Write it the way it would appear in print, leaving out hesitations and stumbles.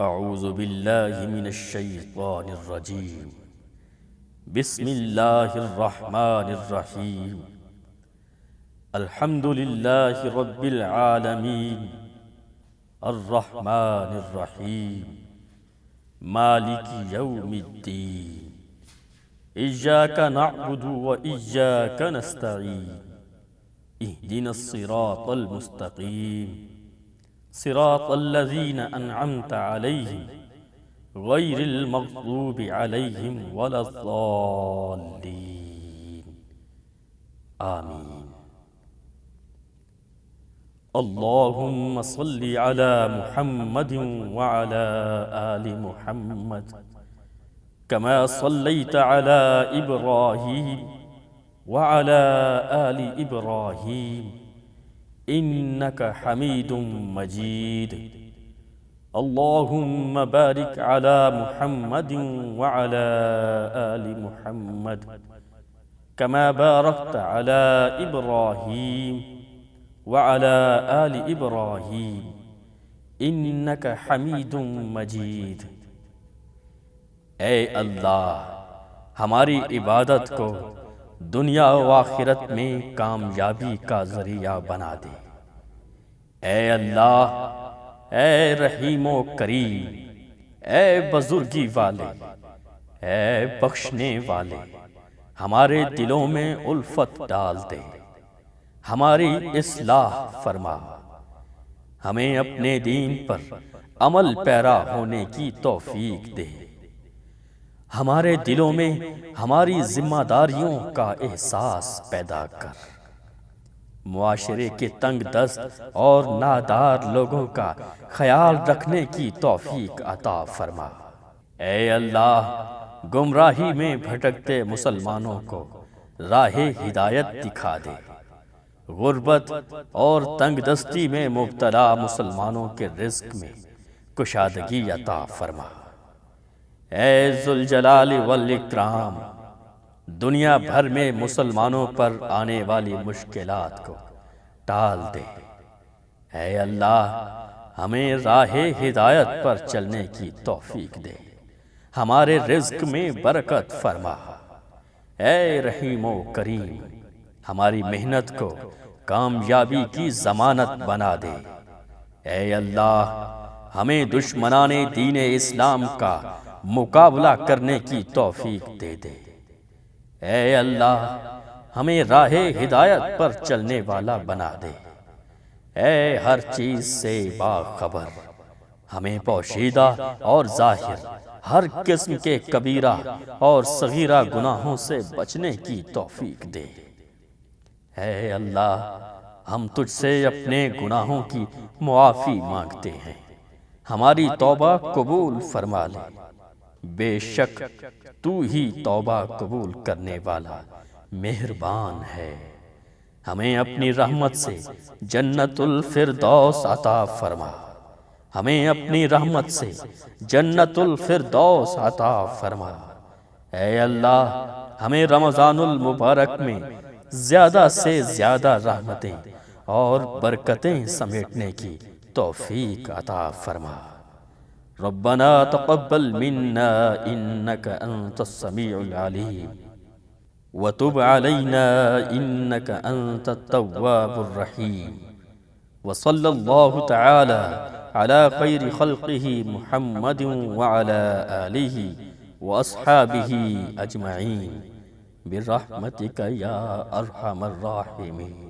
اعوذ باللہ من الشیطان الرجیم بسم اللہ الرحمن الرحیم الحمد للہ رب العالمین الرحمن الرحیم مالک یوم الدین ایاک نعبد و ایاک نستعین اہدنا الصراط المستقیم صراط الذين أنعمت عليهم غير المغضوب عليهم ولا الضالين آمين. اللهم صل على محمد وعلى آل محمد كما صليت على إبراهيم وعلى آل إبراهيم إنك حميد مجيد. اللهم بارك على محمد وعلى آل محمد كما باركت على إبراهيم وعلى آل إبراهيم إنك حميد مجيد. اے اللہ، ہماری عبادت کو دنیا و آخرت میں کامیابی کا ذریعہ بنا دے. اے اللہ، اے رحیم و کریم، اے بزرگی والے، اے بخشنے والے، ہمارے دلوں میں الفت ڈال دے، ہماری اصلاح فرما، ہمیں اپنے دین پر عمل پیرا ہونے کی توفیق دے، ہمارے دلوں میں ہماری ذمہ داریوں کا احساس پیدا کر، معاشرے کے تنگ دست اور نادار لوگوں کا خیال رکھنے کی توفیق عطا فرما. اے اللہ، گمراہی میں بھٹکتے مسلمانوں کو راہ ہدایت دکھا دے، غربت اور تنگ دستی میں مبتلا مسلمانوں کے رزق میں کشادگی عطا فرما. اے ذوالجلال والاکرام، دنیا بھر میں مسلمانوں پر آنے والی مشکلات کو ٹال دے. اے اللہ، ہمیں راہ ہدایت پر چلنے کی توفیق دے، ہمارے رزق میں برکت فرما. اے رحیم و کریم، ہماری محنت کو کامیابی کی ضمانت بنا دے. اے اللہ، ہمیں دشمنان دین اسلام کا مقابلہ کرنے کی توفیق دے دے. اے اللہ، ہمیں راہ ہدایت پر چلنے والا بنا دے. اے ہر چیز سے باخبر، ہمیں پوشیدہ اور ظاہر ہر قسم کے کبیرہ اور صغیرہ گناہوں سے بچنے کی توفیق دے. اے اللہ، ہم تجھ سے اپنے گناہوں کی معافی مانگتے ہیں، ہماری توبہ قبول فرما لے. بے شک تو ہی توبہ قبول کرنے والا مہربان ہے. ہمیں اپنی رحمت سے جنت الفردوس عطا فرما، ہمیں اپنی رحمت سے جنت الفردوس عطا فرما. اے اللہ، ہمیں رمضان المبارک میں زیادہ سے زیادہ رحمتیں اور برکتیں سمیٹنے کی توفیق عطا فرما. ربنا تقبل منا إنك أنت السميع العليم وتب علينا إنك أنت التواب الرحيم. وصلى الله تعالى على خير خلقه محمد وعلى آله وأصحابه أجمعين برحمتك يا أرحم الراحمين.